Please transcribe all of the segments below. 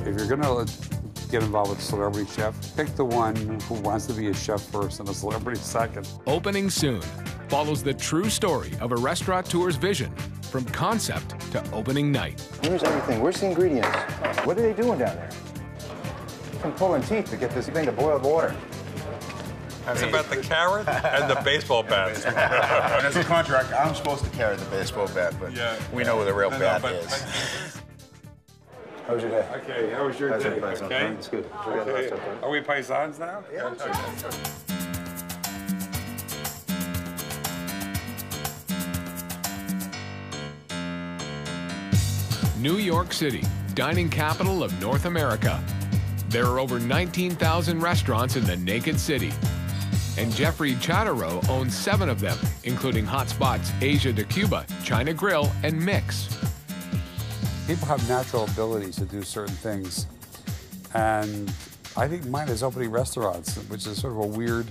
if you're gonna get involved with a celebrity chef, pick the one who wants to be a chef first and a celebrity second. Opening soon follows the true story of a restaurateur's vision from concept to opening night. Here's everything. Where's the ingredients? What are they doing down there? I'm pulling teeth to get this thing to boil water. It's about the carrot and the baseball bat. As a contractor, I'm supposed to carry the baseball bat, but we know where the real bat is. How was your day? Okay, how was your day? Okay. It's good. Okay. Are we paisans now? Yeah. New York City, dining capital of North America. There are over 19,000 restaurants in the naked city. And Jeffrey Chatterow owns 7 of them, including hotspots Asia de Cuba, China Grill, and Mix. People have natural abilities to do certain things, and I think mine is opening restaurants, which is sort of a weird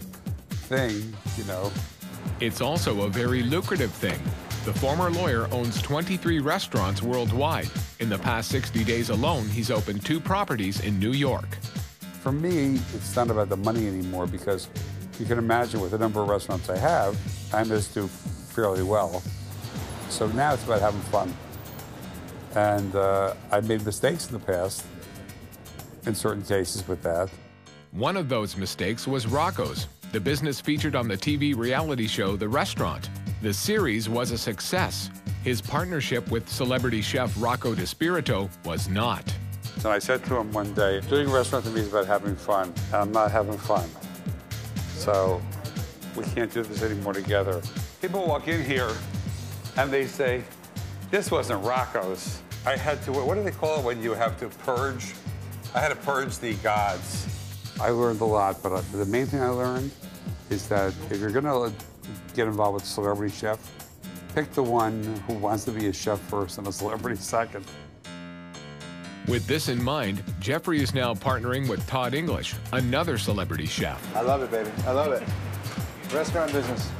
thing, you know. It's also a very lucrative thing. The former lawyer owns 23 restaurants worldwide. In the past 60 days alone, he's opened 2 properties in New York. For me, it's not about the money anymore, because you can imagine with the number of restaurants I have, I just do fairly well. So now it's about having fun. And I've made mistakes in the past, in certain cases with that. One of those mistakes was Rocco's, the business featured on the TV reality show The Restaurant. The series was a success. His partnership with celebrity chef Rocco DiSpirito was not. So I said to him one day, doing a restaurant to me is about having fun, and I'm not having fun. So we can't do this anymore together. People walk in here and they say, this wasn't Rocco's. I had to, what do they call it when you have to purge? I had to purge the gods. I learned a lot, but the main thing I learned is that if you're gonna get involved with a celebrity chef, pick the one who wants to be a chef first and a celebrity second. With this in mind, Jeffrey is now partnering with Todd English, another celebrity chef. I love it, baby. I love it. Restaurant business.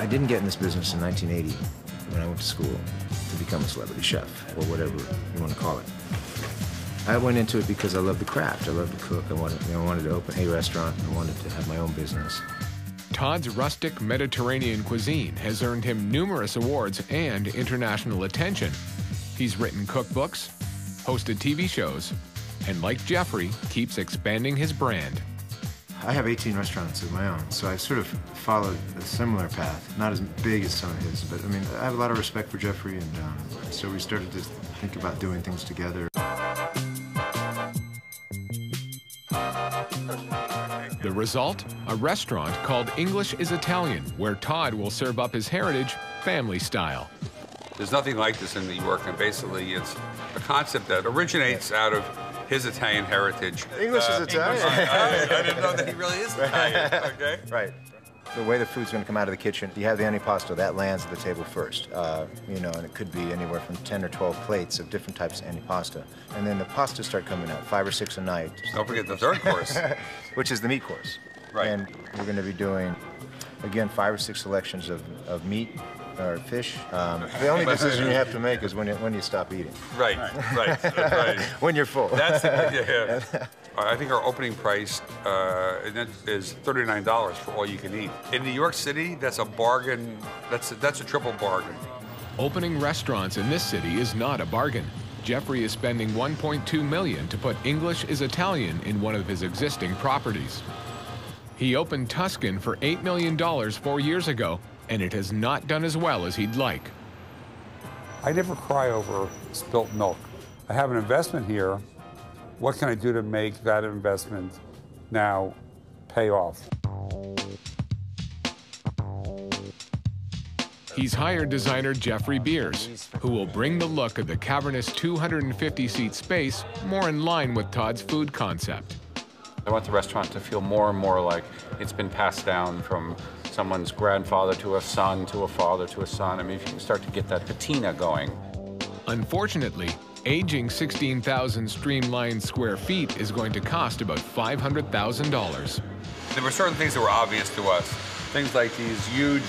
I didn't get in this business in 1980 when I went to school to become a celebrity chef, or whatever you want to call it. I went into it because I love the craft. I love to cook. I wanted to open a restaurant. I wanted to have my own business. Todd's rustic Mediterranean cuisine has earned him numerous awards and international attention. He's written cookbooks, hosted TV shows, and like Jeffrey, keeps expanding his brand. I have 18 restaurants of my own, so I've sort of followed a similar path. Not as big as some of his, but I mean, I have a lot of respect for Jeffrey, and so we started to think about doing things together. The result? A restaurant called English is Italian, where Todd will serve up his heritage, family style. There's nothing like this in New York, and basically it's a concept that originates out of his Italian heritage. English is Italian. I didn't know that he really is Italian, okay? Right. The way the food's going to come out of the kitchen, you have the antipasto, that lands at the table first. You know, and it could be anywhere from 10 or 12 plates of different types of antipasto. And then the pastas start coming out, 5 or 6 a night. Don't forget the third course. Which is the meat course. Right. And we're going to be doing, again, 5 or 6 selections of meat or fish. The only decision you have to make is when you stop eating. Right. When you're full. That's yeah. I think our opening price is $39 for all you can eat. In New York City, that's a bargain. That's a triple bargain. Opening restaurants in this city is not a bargain. Jeffrey is spending $1.2 million to put English is Italian in one of his existing properties. He opened Tuscan for $8 million 4 years ago, and it has not done as well as he'd like. I never cry over spilt milk. I have an investment here. What can I do to make that investment now pay off? He's hired designer Jeffrey Beers, who will bring the look of the cavernous 250-seat space more in line with Todd's food concept. I want the restaurant to feel more and more like it's been passed down from someone's grandfather to a son, to a father, to a son. I mean, if you can start to get that patina going. Unfortunately, aging 16,000 streamlined square feet is going to cost about $500,000. There were certain things that were obvious to us. Things like these huge,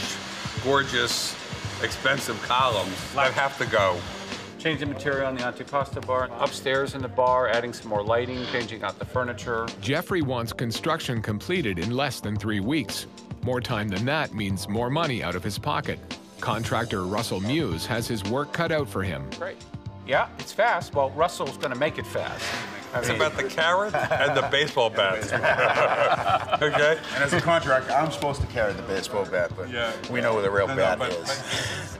gorgeous, expensive columns that have to go. changing material on the antipasta bar. Upstairs in the bar, adding some more lighting, changing out the furniture. Jeffrey wants construction completed in less than 3 weeks. More time than that means more money out of his pocket. Contractor Russell Muse has his work cut out for him. Great. Yeah, it's fast. Well, Russell's going to make it fast. It's about the carrot and the baseball bat. Okay? And as a contractor, I'm supposed to carry the baseball bat, but we know where the real bat is.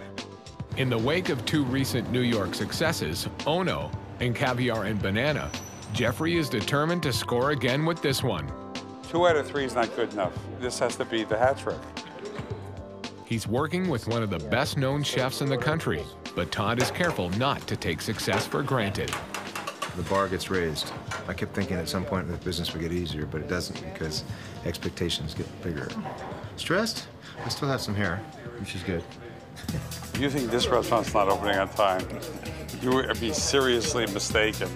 In the wake of 2 recent New York successes, Ono and Caviar and Banana, Jeffrey is determined to score again with this one. 2 out of 3 is not good enough. This has to be the hat trick. He's working with one of the best-known chefs in the country, but Todd is careful not to take success for granted. The bar gets raised. I kept thinking at some point the business would get easier, but it doesn't because expectations get bigger. Stressed? I still have some hair, which is good. If you think this restaurant's not opening on time, you would be seriously mistaken.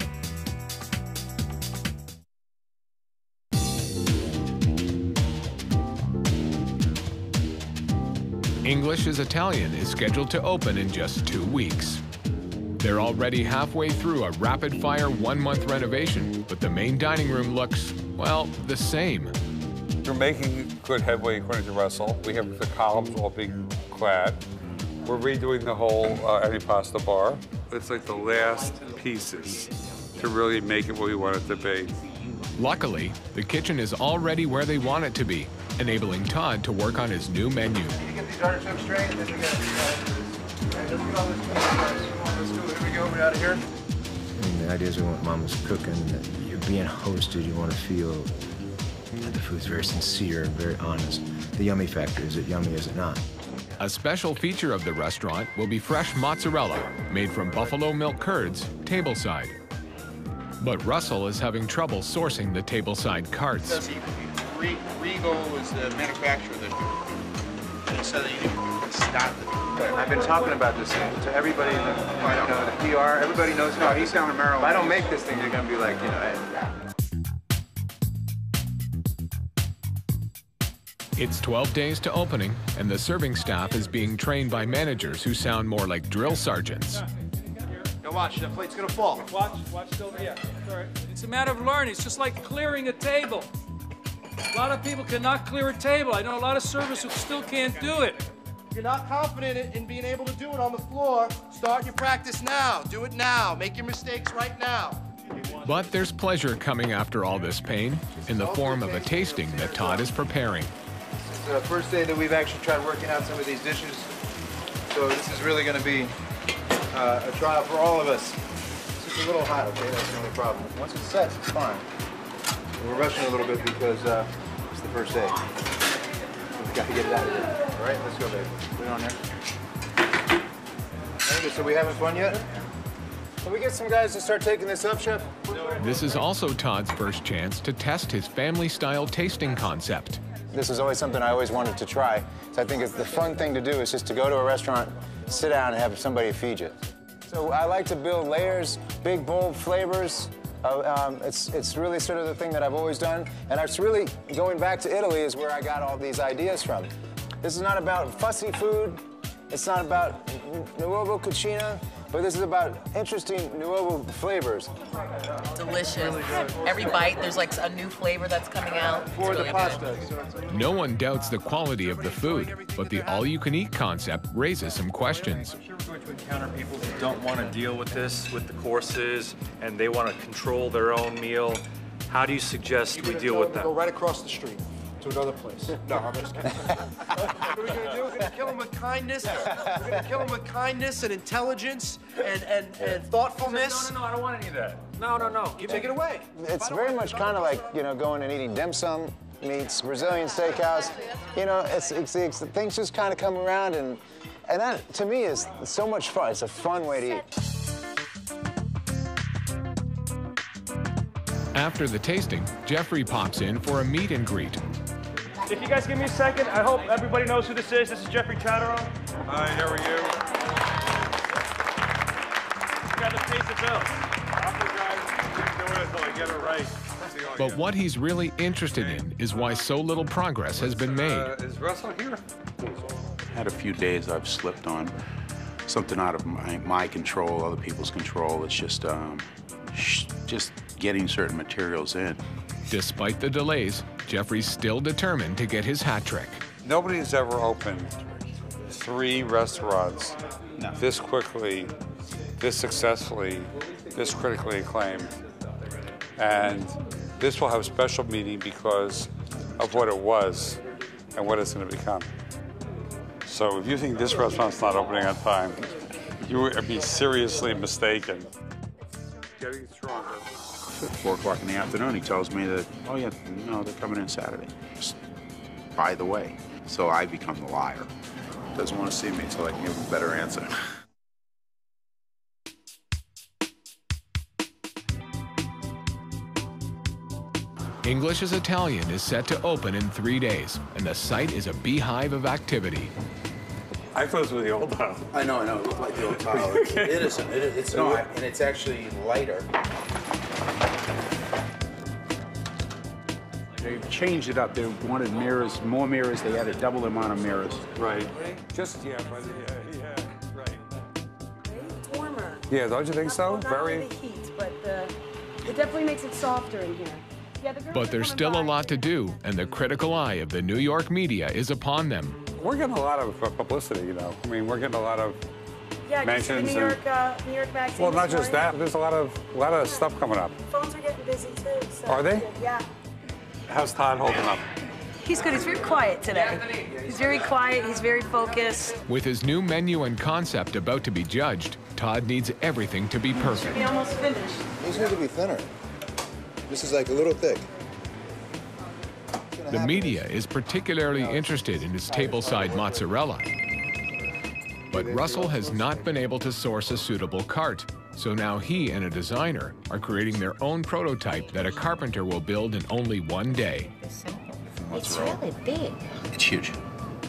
English is Italian is scheduled to open in just 2 weeks. They're already halfway through a rapid-fire 1-month renovation, but the main dining room looks, well, the same. We're making good headway according to Russell. We have the columns all being clad. We're redoing the whole antipasta bar. It's like the last pieces to really make it what we want it to be. Luckily, the kitchen is already where they want it to be, enabling Todd to work on his new menu. Can you get these artichokes straight? Then we got let's do all this. Here we go. We're out of here. And the idea is we want Mama's cooking, that you're being hosted, you want to feel that the food's very sincere and very honest. The yummy factor, is it yummy, is it not? A special feature of the restaurant will be fresh mozzarella, made from buffalo milk curds, tableside. But Russell is having trouble sourcing the tableside carts. Regal was the manufacturer that said that you can stop it. I've been talking about this to everybody, the PR, everybody knows. No, he's down in Maryland. If I don't make this thing, they're going to be like, It's 12 days to opening, and the serving staff is being trained by managers who sound more like drill sergeants. Now watch, that plate's going to fall. Watch still, yeah, all right. It's a matter of learning. It's just like clearing a table. A lot of people cannot clear a table. I know a lot of servers who still can't do it. If you're not confident in being able to do it on the floor, start your practice now. Do it now. Make your mistakes right now. But there's pleasure coming after all this pain, in the form of a tasting that Todd is preparing. It's the first day that we've actually tried working out some of these dishes. So this is really going to be a trial for all of us. It's just a little hot, okay? That's the only problem. Once it sets, it's fine. We're rushing a little bit because it's the first day. We've got to get it out of here. All right, let's go, baby. Put it on there. Okay, so we having fun yet? Can we get some guys to start taking this up, Chef? This is also Todd's first chance to test his family-style tasting concept. This is always something I always wanted to try. So I think it's the fun thing to do is just to go to a restaurant, sit down, and have somebody feed you. So I like to build layers, big, bold flavors. It's really sort of the thing that I've always done. And it's really, going back to Italy is where I got all these ideas from. This is not about fussy food. It's not about nuovo cucina, but this is about interesting nuovo flavors. Delicious. Every bite, there's like a new flavor that's coming out. For really the pasta. No one doubts the quality of the food, but the all-you-can-eat concept raises some questions. I'm sure we're going to encounter people who don't want to deal with this, with the courses, and they want to control their own meal. How do you suggest we deal with that? Go right across the street to another place. No, I'm just kidding. What are we going to do? We're going to kill them with kindness. We're going to kill them with kindness and intelligence and thoughtfulness. No, I don't want any of that. No. Take it away. It's very much kind of like, you know, going and eating dim sum meets Brazilian steakhouse. You know, it's things just kind of come around, and that, to me, is so much fun. It's a fun way to eat. After the tasting, Jeffrey pops in for a meet and greet. If you guys give me a second, I hope everybody knows who this is. This is Jeffrey Chatteron. Hi, how are you? You got to pay the bill. I'm doing it until I get it right. But what he's really interested in is why so little progress has been made. Is Russell here? Had a few days I've slipped on something out of my control, other people's control. It's just getting certain materials in. Despite the delays, Jeffrey's still determined to get his hat trick. Nobody's ever opened 3 restaurants this quickly, this successfully, this critically acclaimed. And this will have a special meaning because of what it was and what it's going to become. So if you think this restaurant's not opening on time, you would be seriously mistaken. Getting stronger. At 4 o'clock in the afternoon, he tells me that, oh yeah, no, they're coming in Saturday. Just by the way. So I become the liar. Doesn't want to see me until I can give him a better answer. English is Italian is set to open in 3 days, and the site is a beehive of activity. I thought it was the old tile. I know, it looked like the old tile. It isn't. It's not, and it's actually lighter. They changed it up. They wanted mirrors, more mirrors. They added double the amount of mirrors. Right. Just, yeah, but right. It's warmer. Yeah, don't you think so? Not Very. only the heat, but it definitely makes it softer in here. Yeah, But there's still a lot to do, and the critical eye of the New York media is upon them. We're getting a lot of publicity, you know. I mean, we're getting a lot of mentions. New York Magazine. Well, not just that. There's a lot of stuff coming up. Phones are getting busy too. So Are they? Yeah. How's Todd holding up? He's good. He's very quiet today. He's very quiet. He's very focused. With his new menu and concept about to be judged, Todd needs everything to be perfect. He almost finished. These need to be thinner. This is like a little thick. The media is particularly interested in his tableside mozzarella. But Russell has not been able to source a suitable cart, so now he and a designer are creating their own prototype that a carpenter will build in only 1 day. It's really big. It's huge.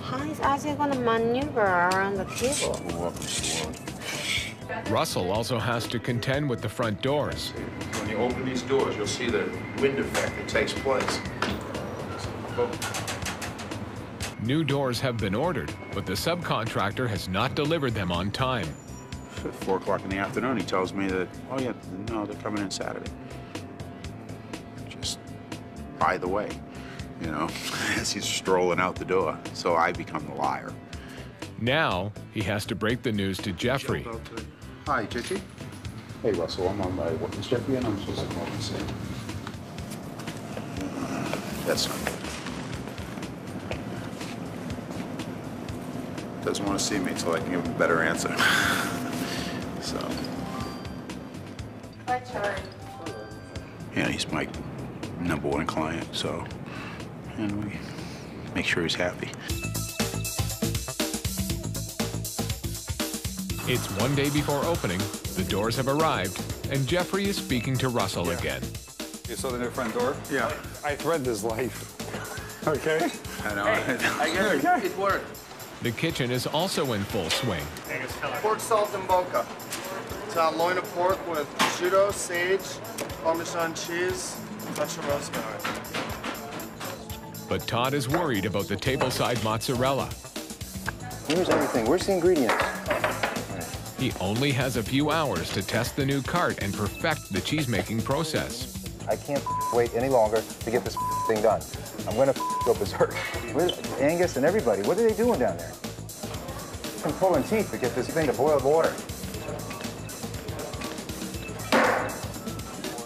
How is Ozzy going to maneuver around the table? Russell also has to contend with the front doors. When you open these doors, you'll see the wind effect that takes place. New doors have been ordered, but the subcontractor has not delivered them on time. At 4 o'clock in the afternoon, he tells me that, oh yeah, no, they're coming in Saturday. Just by the way, you know, as he's strolling out the door. So I become the liar. Now, he has to break the news to Jeffrey. Hi, Chichi. Hey, Russell, I'm on my way. Is Jeffrey in? I'm supposed to come over and see him. That's not good. Doesn't want to see me until I can give him a better answer. So. Hi, Charlie. Yeah, he's my #1 client, so. And we make sure he's happy. It's 1 day before opening, the doors have arrived, and Jeffrey is speaking to Russell again. You saw the new front door? Yeah. I threatened his life. Okay? I know. I guess it worked. The kitchen is also in full swing. Pork salt and boca. It's a loin of pork with prosciutto, sage, Parmesan cheese, touch of rosemary. But Todd is worried about the tableside mozzarella. Here's everything. Where's the ingredients? He only has a few hours to test the new cart and perfect the cheese-making process. I can't wait any longer to get this thing done. I'm going to go berserk. Angus and everybody, what are they doing down there? I'm pulling teeth to get this thing to boil water.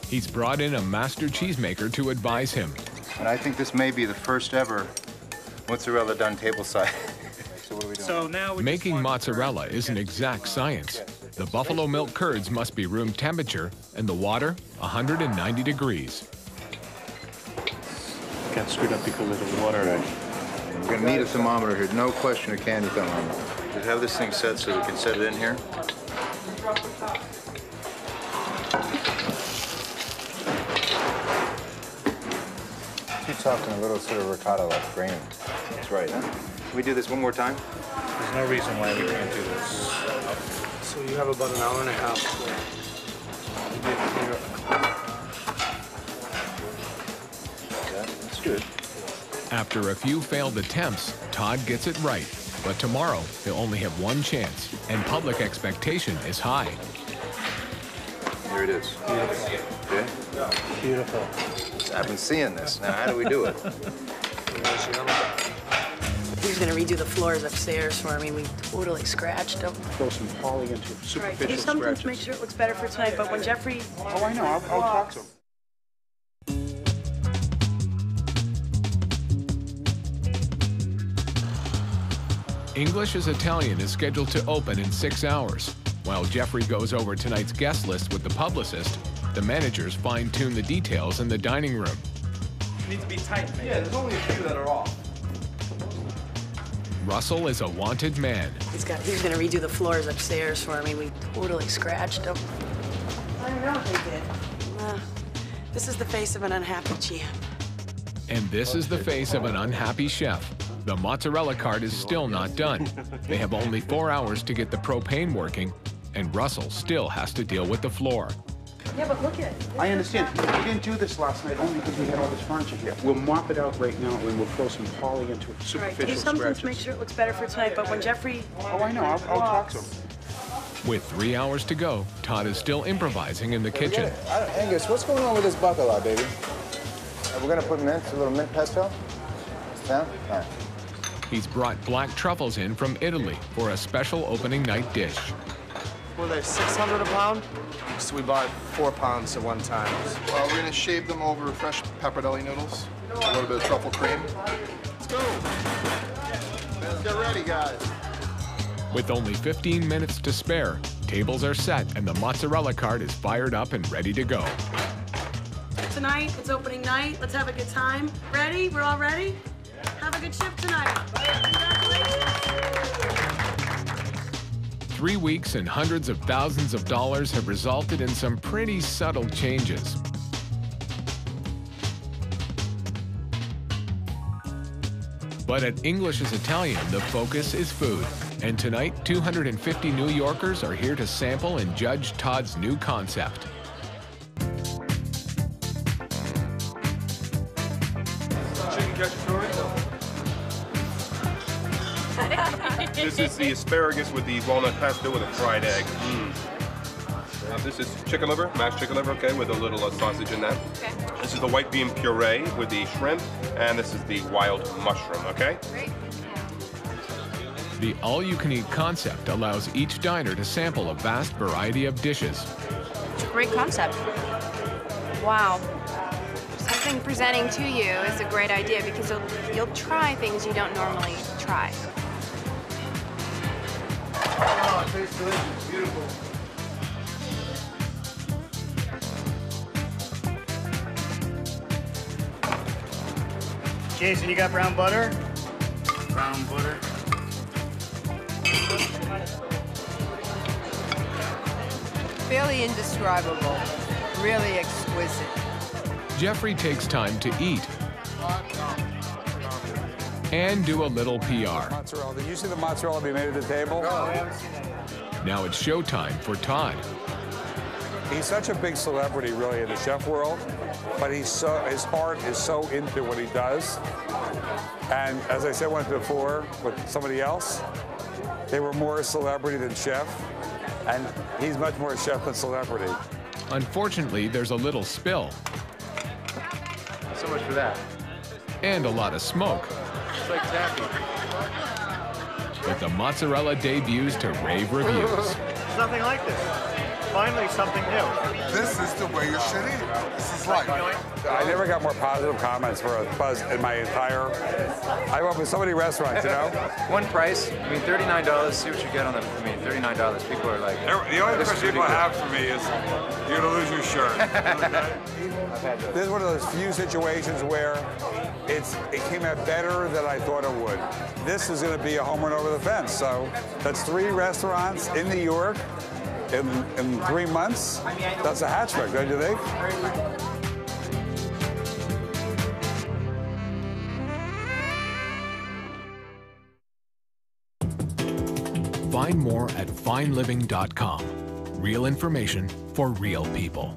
He's brought in a master cheesemaker to advise him. And I think this may be the first ever mozzarella done tableside. So what are we doing? So now Making mozzarella is an exact science. The buffalo milk curds must be room temperature and the water 190 degrees. got screwed up because of the water. Right. We're going to need a thermometer here. No question, a candy thermometer. Just have this thing set so we can set it in here. Too soft and a little sort of ricotta like grain. That's right, huh? Can we do this one more time? There's no reason why we can't do this. So you have about an hour and a half. Yeah, that's good. After a few failed attempts, Todd gets it right. But tomorrow, he'll only have one chance, and public expectation is high. Here it is. Okay? Beautiful. I've been seeing this. Now, how do we do it? He's gonna redo the floors upstairs for me. We totally scratched them. Throw some poly into superficial He sometimes scratches. makes sure it looks better for tonight, but when Jeffrey... Oh, I know. I'll talk to him. English is Italian is scheduled to open in 6 hours. While Jeffrey goes over tonight's guest list with the publicist, the managers fine-tune the details in the dining room. You need to be tight, man. Yeah, there's only a few that are off. Russell is a wanted man. He's gonna redo the floors upstairs for me. We totally scratched them. I don't know what they did. This is the face of an unhappy GM. And this is the face of an unhappy chef. The mozzarella cart is still not done. They have only 4 hours to get the propane working, and Russell still has to deal with the floor. Yeah, but look at it. I understand. We didn't do this last night only because we had all this furniture here. We'll mop it out right now and we'll throw some poly into it. Superficial He sometimes scratches. makes sure it looks better for tonight, but when Jeffrey... Oh, I know. I'll talk to him. With 3 hours to go, Todd is still improvising in the kitchen. Angus, what's going on with this bacala, baby? We're gonna put mint, a little mint pesto. Down? All right. He's brought black truffles in from Italy for a special opening night dish. Were they 600 a pound? So we bought 4 pounds at one time. We're gonna shave them over fresh pappardelle noodles. A little bit of truffle cream. Let's go. Let's get ready, guys. With only 15 minutes to spare, tables are set and the mozzarella cart is fired up and ready to go. Tonight, it's opening night. Let's have a good time. Ready? We're all ready? Have a good shift tonight. Congratulations. 3 weeks and hundreds of thousands of dollars have resulted in some pretty subtle changes. But at English is Italian, the focus is food. And tonight, 250 New Yorkers are here to sample and judge Todd's new concept. Chicken cacciatore. This is the asparagus with the walnut pesto with a fried egg. This is chicken liver, mashed chicken liver, okay, with a little sausage in that. Okay. This is the white bean puree with the shrimp, and this is the wild mushroom, okay? Great. The all-you-can-eat concept allows each diner to sample a vast variety of dishes. It's a great concept. Wow. Something presenting to you is a great idea because you'll try things you don't normally try. Oh, it tastes delicious. Beautiful. Jason, you got brown butter? Brown butter. Fairly indescribable, really exquisite. Jeffrey takes time to eat and do a little PR. Mozzarella. Did you see the mozzarella be made at the table? No, I haven't seen that. Now it's showtime for Todd. He's such a big celebrity, really, in the chef world, but his heart is so into what he does. And as I said once before with somebody else, they were more a celebrity than chef, and he's much more a chef than celebrity. Unfortunately, there's a little spill. So much for that. And a lot of smoke. It's like taffy. But the mozzarella debuts to rave reviews. There's nothing like this. Finally, something new. This is the way you should eat. This is life. I never got more positive comments for a buzz in my entire... I've opened so many restaurants, you know? One price, I mean, $39, see what you get on the, I mean, $39, people are like... The only question people have for me is, you're gonna lose your shirt. This is one of those few situations where it came out better than I thought it would. This is gonna be a home run over the fence, so that's 3 restaurants in New York in 3 months. That's a hat trick, don't you think? Find more at fineliving.com. Real information for real people.